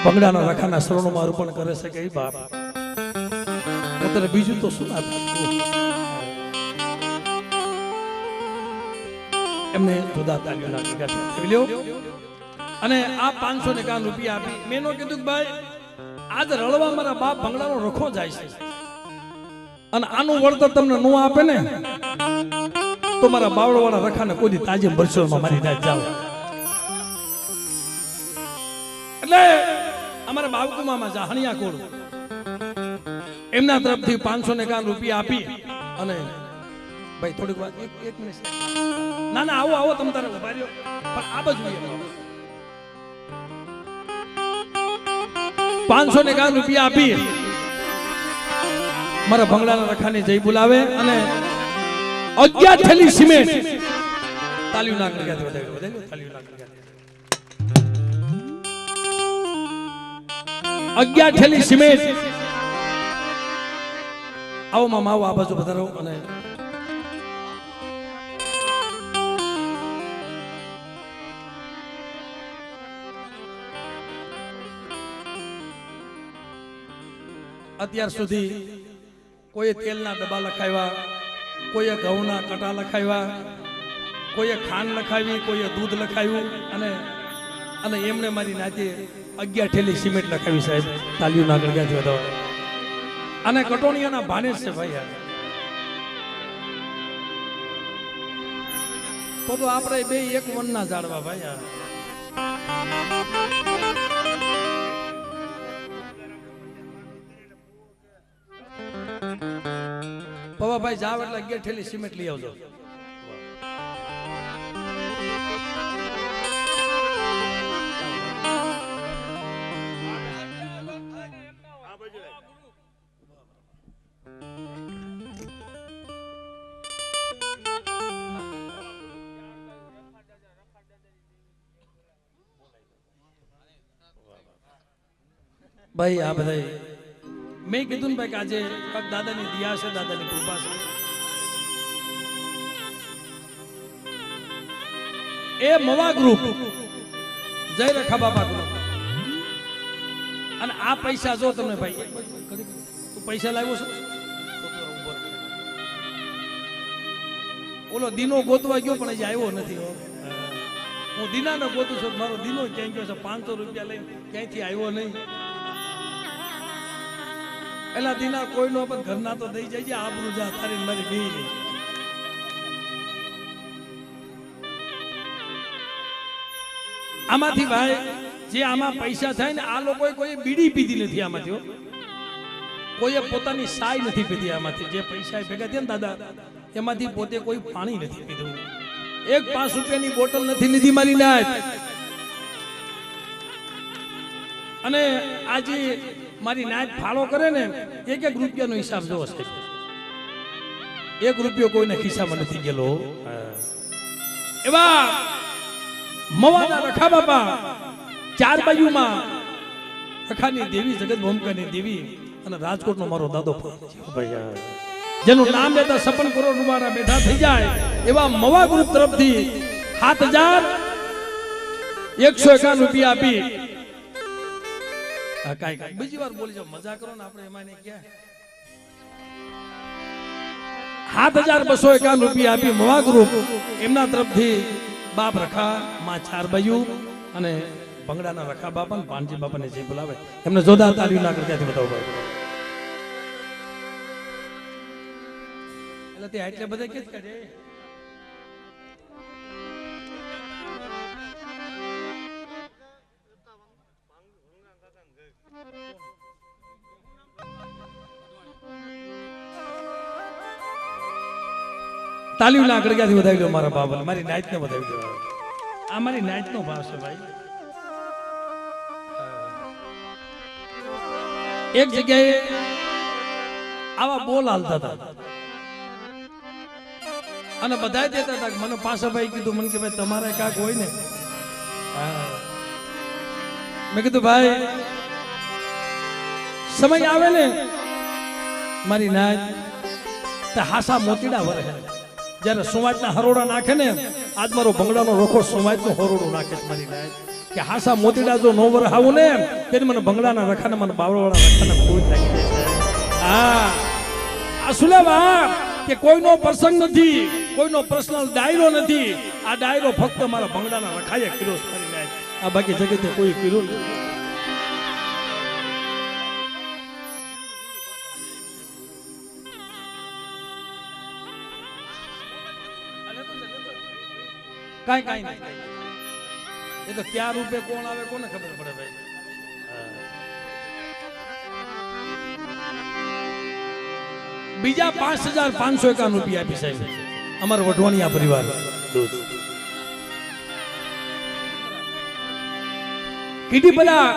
ભંગડાના રખાના શરણોમાં અર્પણ કરે છે કે બાપ અત્યારે બીજું તો શું આપી એમને જુદા તાલીઓના ટીકા લ્યો અને આ 551 રૂપિયા આપી મેનો કીધું કે ભાઈ આજ રળવા મારા બાપ ભંગડાનો રખો જાય છે અને આનું વળતર તમને નો આપે ને તો મારા બાવળવાળા રખાને કોઈ તાજે બરસોમાં મારી નાખ જાવ એટલે અમારા બાવકુ મામા જાહણિયા કોળ એમના તરફથી 551 રૂપિયા આપી અને ભાઈ થોડીક વાત એક મિનિટ ના ના આવો આવો તમે તારે ઉભા રહ્યો પણ આ બાજુ 551 રૂપિયા આપી મારા ભંગડાના રખાને જઈ બોલાવે અને 11 થેલી સિમેન્ટ તાલીઓ નાખ લગાતી વધારે તાલીઓ નાખ લગાતી 11 થેલી સિમેન્ટ આવો મામા આવો આ બાજુ વધારો અને અત્યાર સુધી કોઈએ તેલના ડબ્બા લખાવ્યા કોઈએ ઘઉંના કટા લખાવ્યા કોઈએ ખાંડ લખાવી કોઈએ દૂધ લખાવ્યું અને એમને મારી નાતે 11 થેલી સિમેન્ટ લખાવી સાહેબ તાલીઓ ના ગળગાથી વધાવો અને કટોણીયાના ભાને છે ભાઈ તો આપણે બે એક મનના જાળવા ભાઈ પવાભાઈ જાવ એટલે 11 થેલી સિમેન્ટ લઈ આવજો ભાઈ આ બધા મેં કીધું ને ભાઈ કે આજે દાદાની દિયા છે દાદાની કૃપા છે એ મવા ગ્રુપ જય રખા બાપા ગ્રુપ અને આ પૈસા જો તમને ભાઈ તું પૈસા લાવ્યો છો ઓલો દીનો ગોતવા ગયો પણ હજી આવ્યો નથી હું દીનાને ગોતું છું મારો દીનો ક્યાં ગયો છે 500 રૂપિયા લઈને ક્યાંયથી આવ્યો નહીં એલા દીના કોઈનો પણ ઘરના તો દઈ જાય આબરૂ જા તારી મારી બે નહીં આમાંથી ભાઈ જે આમાં પૈસા થાય ને આ લોકોએ કોઈ બીડી પીધી નથી આમાંથી કોઈએ પોતાની સાય નથી પીધી આમાંથી જે પૈસા ભેગા થયા ને દાદા એમાંથી પોતે કોઈ પાણી નથી પીધું એક 5 રૂપિયાની બોટલ નથી લીધી મારી નાય અને આજે મારી નાયત ફાળો કરે ને 1 રૂપિયાનો હિસાબ જોવો છે 1 રૂપિયો કોઈને ખિસ્સામાં નથી ગયેલો એવા મવાના રખા બાપા 4 બાજુમાં રખાની દેવી જગત ભૂમિકાની દેવી અને રાજકોટનો મારો દાદો જેનું નામ લેતા 56 કરોડ રૂપિયા બેઠા થઈ જાય એવા મવા ગ્રુપ તરફથી 7151 રૂપિયા આપી કાઈ બીજી વાર બોલી જાવ મજા કરો ને આપણે એમાં ક્યાં 7251 રૂપિયા આપી મવા ગ્રુપ એમના તરફથી બાપ રખા માં 4 બાજુ અને ભંગડાના રખા બાપા ને પાનજી બાપાને જે બોલાવે એમને જોરદાર તાળીઓ ના કરતા બતાવો એટલે તે એટલે બધા કે કરે તાલીમના ગળગાથી વધાવી દો મારા બાબા, મારી નાઈટને વધાવી દો. આ મારી નાઈટનો ભાવ છે ભાઈ. એક જગ્યાએ આવા બોલ હાલતા હતા અને બધા દેતા હતા. મને પાછા ભાઈ કીધું, મને કે ભાઈ તમારે કાંક હોય ને. મેં કીધું ભાઈ સમય આવે ને મારી નાચ તે હાસા મોતીડા વરે, જયારે સુવાજના હરોડા નાખે ને, આજ મારો ભંગડાનો રોખો સુવાજનું હરોડું નાખે છે મારી નાચ, કે હાસા મોતીડા જો નો વર આવું ને ત્યારે મને ભંગડાના રખાને, મને બાવળવાળા રખાને ખોટ લાગી જાય છે. હા, આ સુલેવા કે કોઈનો પ્રસંગ નથી, કોઈનો પર્સનલ ડાયરો નથી. આ ડાયરો ફક્ત મારા ભંગડાના રખાએ કર્યો છે મારી નાચ. આ બાકી જગતે કોઈ કર્યો નથી. કાઈ કાઈ નહીં, એ તો ક્યાં રૂપે કોણ આવે કોને ખબર પડે ભાઈ. બીજા 5551 રૂપિયા આપી સાહેબ અમારા વઢવાણીયા પરિવાર. કીધી પેલા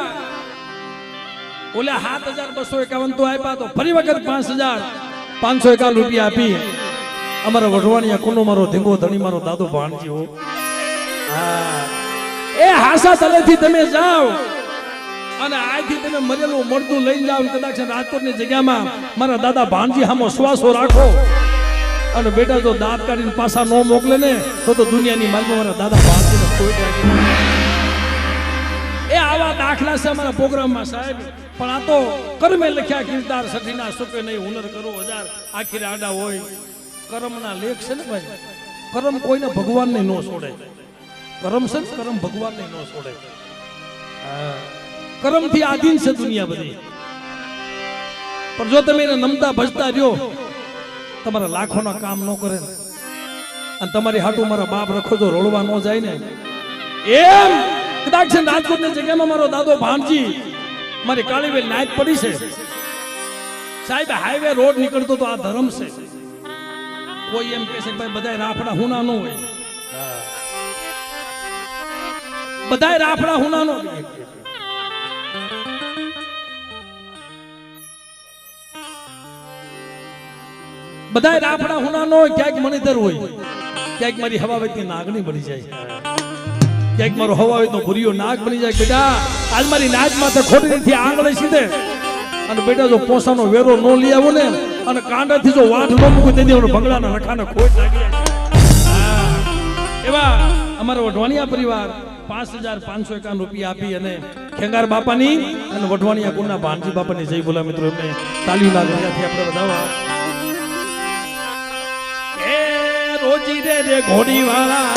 ઓલા 7251 તો આપ્યા, તો ફરી વખત 5551 રૂપિયા આપી અમારા વઢવાણીયા કુનો મારો ધીંગો ધણી મારો દાદો ભાણજી હો. એ હાસા તલેથી તમે જાઓ અને આજથી તમે મરેલું મળતું લઈને જાઓ, કદાચ રાજકોટની જગ્યામાં મારા દાદા ભાણજી હામો શ્વાસો રાખો અને બેટા જો દાંત કાઢીને પાછા ન મોકલે ને તો દુનિયાની માલમાં મારા દાદા ભાણજીને કોઈ રાખી. એ આવા દાખલા છે અમારા પ્રોગ્રામમાં સાહેબ. પણ આ તો કર્મે લખ્યા કિરદાર સઠીના સુકે નહીં હુનર કરો હજાર આખી આડા હોય. કર્મના લેખ છે ને ભાઈ. કર્મ કોઈને ભગવાનને ન છોડે. કર્મ છે ને, કર્મ ભગવાનને ન છોડે. કર્મથી આધીન છે દુનિયા બધી. પણ જો તમે એને નમતા ભજતા રહ્યો, તમારા લાખોના કામ ન કરે અને તમારી હાટું મારા બાપ રખો જો રોળવા ન જાય ને, એમ કદાચ છે રાજકોટની જગ્યામાં મારો દાદો ભાણજી મારી કાળીવેલ નાઈટ પડી છે સાહેબ. હાઈવે રોડ નીકળતો તો આ ધર્મ છે. કોઈ એમ કહે છે ભાઈ બધાય રાફડા હુના ન હોય, બધાય રાફડા હુના ન હોય. બધાય રાફડા હુના ન હોય. ક્યાંક મણિધર હોય, ક્યાંક મારી હવાવેતની નાગણી બની જાય, ક્યાંક મારો હવાવેતનો ભૂરિયો નાગ બની જાય. બેટા આજ મારી નાચમાં તો ખોટી નથી આંગળે સીધે, અને બેટા જો પોસાનો વેરો ન લઈ આવો ને અને કાંડાથી જો વાઠ ન મૂકું તેથી ભંગડાના રખાને ખોટ લાગી જાય. એવા અમારા વઢવાણીયા પરિવાર 5551 રૂપિયા આપી અને ખેંગાર બાપાની અને વઢવાણીયા કુળના ભાણજી બાપાની જય બોલા. મિત્રો એમને તાલીના ગળાથી આપણે વધાવા. એ રોજી રે ઘોડીવાળા,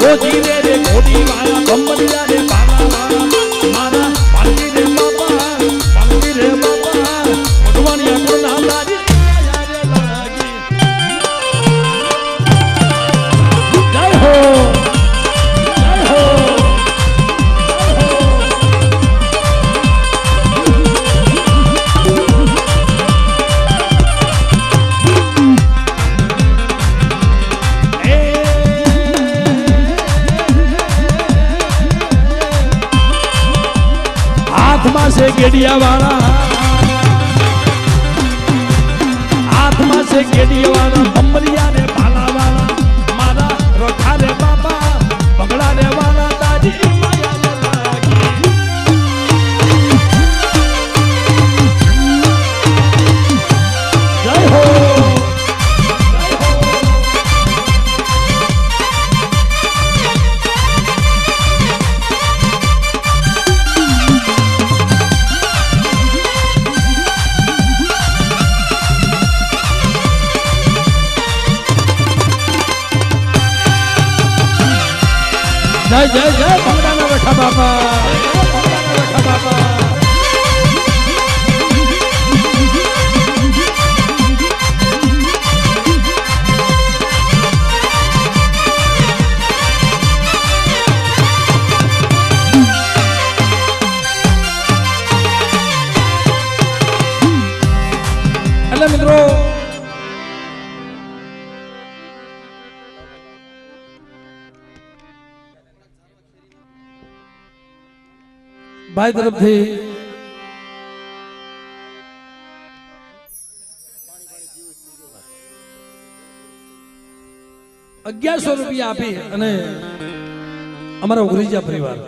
રોજી રે ઘોડીવાળા, બંબલિયા રે બાબા મારા ભાણજી રે બાપા, ભાણજી રે બાપા, વઢવાણીયા કુળના તારી જય હો. હાથમાં છે ગેડિયા વાળા, હાથમાં છે ગેડિયા વાળા, બંબલિયા રે ભાલા વાળા મારા રોઠા રે બાપા, ભગડા રે વાળા તાજી માયા રે લાગી. જય હો. જય જય જય ભંગડાના રખા બાપા, ભંગડાના રખા બાપા. એટલે મિત્રો ભાઈ તરફથી 1100 રૂપિયા આપી અને અમારા ઉઘરીજા પરિવાર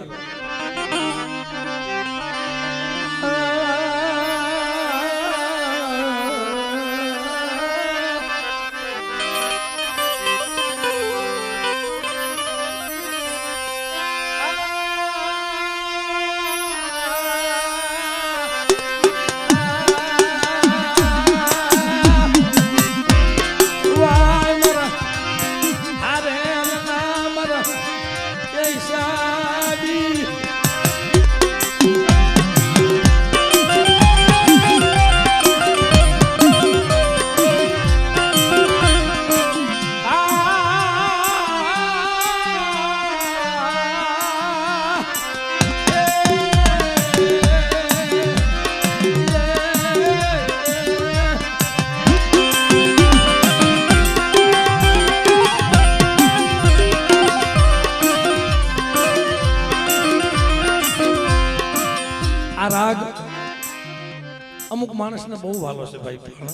રાગ અમુક માણસને બહુ વાલો છે ભાઈ, પણ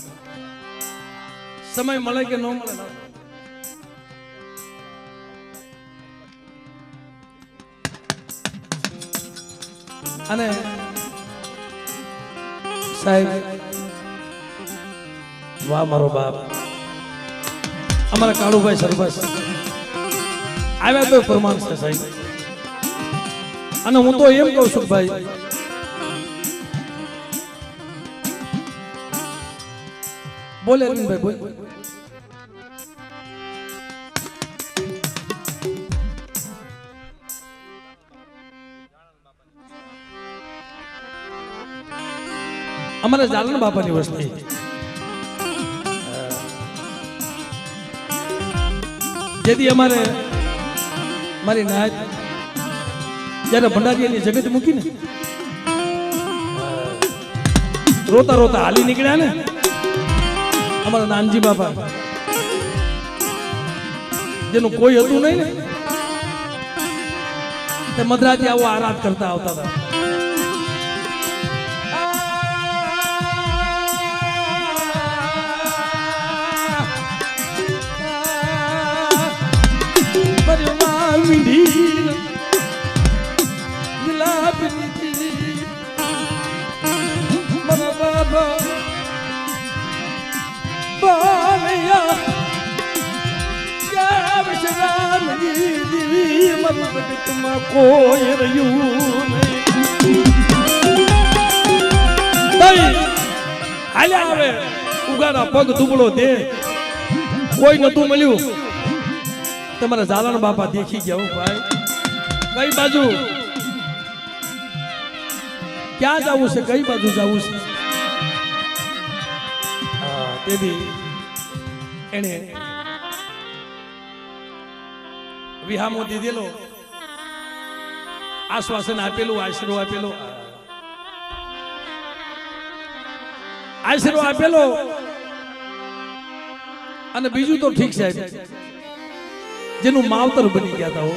સમય મળે કે ન મળે. અને સાહેબ વાહ મારો બાપ, અમારા કાળુભાઈ સરબસ આવ્યા તો પ્રમાણ છે સાહેબ. અને હું તો એમ કહું છું ભાઈ, બોલે ભાઈ બોલ. અમારા જાલન બાપાની વસ્તી જેથી અમારે મારી નાયત જયારે ભંડારીની જગત મૂકીને રોતા રોતા હાલી નીકળ્યા ને અમારા નાનજી બાપા, જેનું કોઈ હતું નહીં ને, તે મદ્રાજી આવો આરાધ કરતા આવતા હતા. કોઈ રહ્યું નહીં, હાલ્યા આવે ઉગાડા પગ દુબળો દે, કોઈ નતું મળ્યું. તમારા ઝાલણ બાપા દેખી ગયા ભાઈ, કઈ બાજુ ક્યાં જવું છે, કઈ બાજુ જવું છે. તેથી એને વિહામો દીધેલો, આશ્વાસન આપેલું, આશરો આપેલો, આશરો આપેલો. અને બીજું તો ઠીક છે, જેનું માવતર બની ગયા હતા,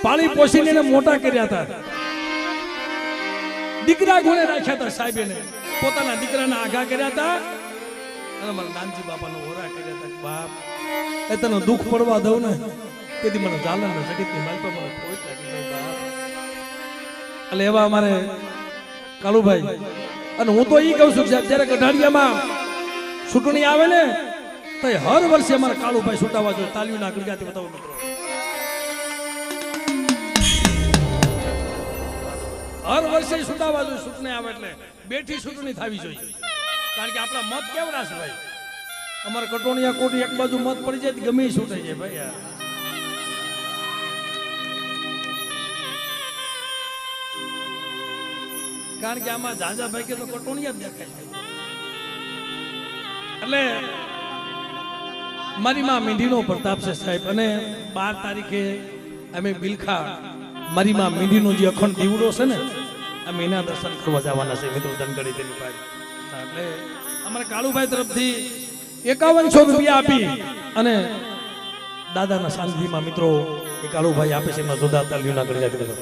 પાણી પોષીને એને મોટા કર્યા હતા, દીકરા ગુણે રાખ્યા હતા સાહેબ, એને પોતાના દીકરાના આઘા કર્યા હતા. અને મારા નાનજી બાપાનો ઓરા કર્યા હતા. બાપ, એ તને દુઃખ પડવા દઉં ને તેથી મને ઝાલન ને જગતની માલપા મને કોઈ લાગી નહીં બાપ. એટલે એવા અમારે કાળુભાઈ, અને હું તો ઈ કહું છું સાહેબ, જ્યારે ગઢાડિયામાં ચૂંટણી આવે ને તો હર વર્ષે અમારા કાળુભાઈ છૂટાવા જોઈએ. તાલીઓના ગળગાથી બતાવો મિત્રો, હર વર્ષે છૂટાવા જોઈએ. ચૂંટણી આવે એટલે બેઠી ચૂંટણી થવી જોઈએ, કારણ કે આપણા મત કેવડા છે ભાઈ. અમારે કટોણિયા કોટી એક બાજુ મત પડી જાય ગમે એ છૂટાઈ જાય ભાઈ. કારણ કે આમાં ઝાઝા ભાઈ કે તો કટોણિયા જ દેખાય છે. એટલે મારી માં મીંઢીનો પ્રતાપ છે સાહેબ. અને 12 તારીખે અમે બિલખા મારી માં મીંઢીનો જે અખંડ દીવડો છે ને, અમે એના દર્શન કરવા જવાના છે મિત્રો, ધનગડી તેની પાસે. એટલે અમારા કાળુભાઈ તરફથી 5100 રૂપિયા આપી અને દાદાના સાનિધ્યમાં મિત્રો એ કાળુભાઈ આપે છે એમના જોરદાર તાલીઓના ગણગાટ કરો.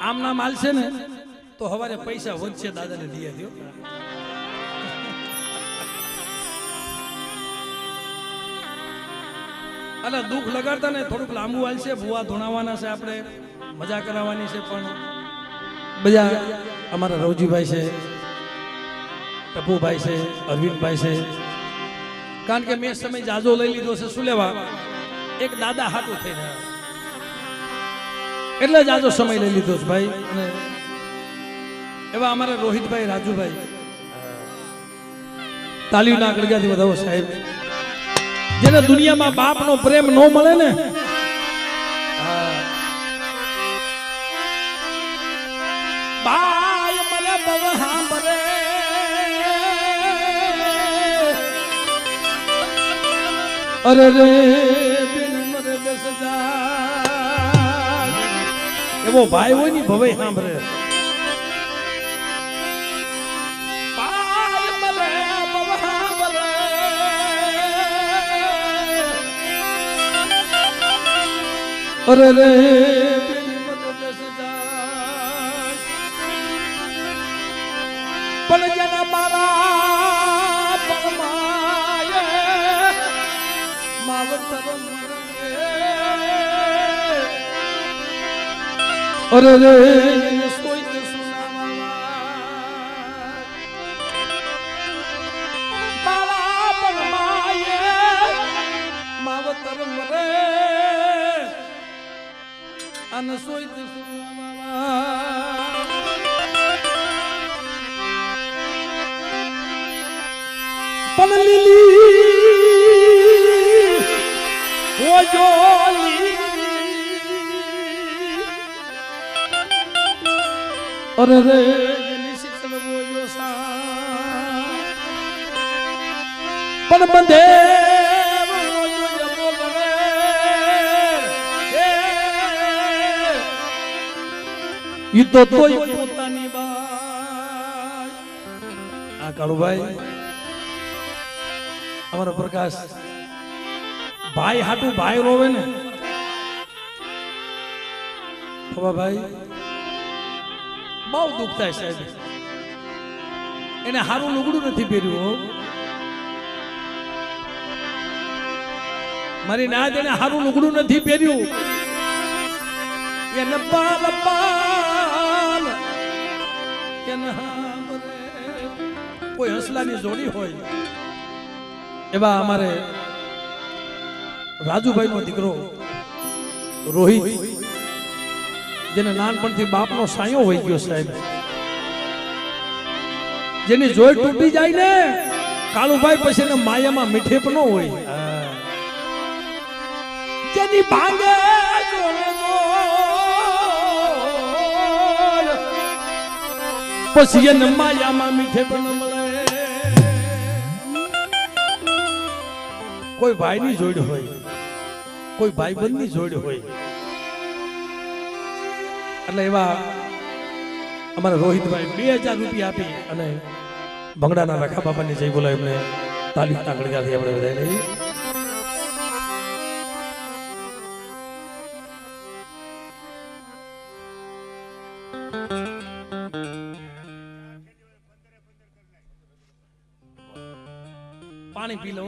આમ નામ હાલશે ને તો હવારે પૈસા વધશે દાદાને દિયા દો. અને દુઃખ લગાડતા ને થોડુંક લાંબુ હાલશે. ભૂવા ધોણાવાના છે, આપણે મજા કરાવવાની છે. પણ બધા અમારા રવજીભાઈ છે, ટપુભાઈ છે, અરવિંદભાઈ છે. કારણ કે મેં સમય જાજો લઈ લીધો છે. શું લેવા? એક દાદા હાટું થઈને એટલે જ આજો સમય લઈ લીધો છે ભાઈ. અને એવા અમારા રોહિતભાઈ, રાજુભાઈ, તાલીઓના ગળગાથી વધાવો સાહેબ, જેને દુનિયામાં બાપનો પ્રેમ ન મળે ને, બાય મને બવહા મરે અરે રે બિન મરે દસ હજાર એવો ભાઈ હોય ને ભવે સાંભળે. અરે રે પણ જેના મારા પરમાય માવતર અરે રે સોઈ તે સુનાવા મારા પરમાય માવતર મરે અને સોઈ તે પણ લીલી ઓજોલી અરે રે શીતળ બોજો સા પણ બંધે ઈ તો તોય પોતાની બાઈ. આ કાળુભાઈ અમારો પ્રકાશ ભાઈ હાટું ભાઈ રોવે ને ભાઈ બહુ દુઃખ થાય સાહેબ. એને હારું લુગડું નથી પહેર્યું. મારી નાદ એને હારું લુગડું નથી પહેર્યું. એને પાલ પાલ એને કોઈ હસલાની જોડી હોય એવા અમારે રાજુભાઈ નો દીકરો રોહિત, જેને નાનપણથી બાપનો સાયો હોય ગયો સાહેબ, જેની જોઈ તૂટી જાય ને કાળુભાઈ પછી એને માયામાં મીઠે પણ ન હોય. જેની ભાંગે પછી એને માયામાં મીઠે પણ મળે. કોઈ ભાઈની જોડ હોય, કોઈ ભાઈબંધની જોડ હોય. એટલે એવા અમારા રોહિતભાઈ 2000 રૂપિયા આપી અને ભંગડાના રખા બાપાની જય બોલાય એમને તાલીમના ગળગાથી આપણે વધારી લઈએ. પાણી પી લો.